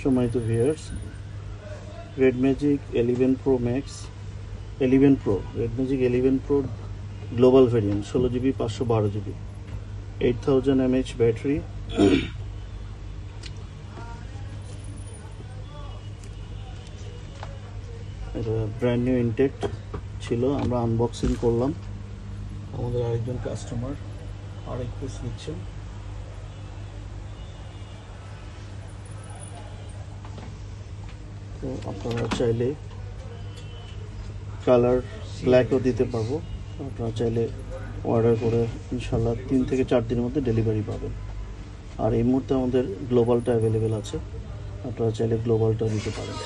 সম্মানিত viewers, red magic 11 pro max 11 pro red magic 11 pro global variant 16GB 512GB 8000 mAh battery. এটা brand new intact ছিল, আমরা unboxing করলাম। আমাদের আরেকজন কাস্টমার আরেক পিস নিচ্ছেন। তো আপনারা চাইলে কালার ব্ল্যাকও দিতে পারবো, আপনারা চাইলে অর্ডার করে ইনশাল্লাহ 3 থেকে 4 দিনের মধ্যে ডেলিভারি পাবেন। আর এই মুহূর্তে আমাদের গ্লোবালটা অ্যাভেলেবেল আছে, আপনারা চাইলে গ্লোবালটা নিতে পারেন।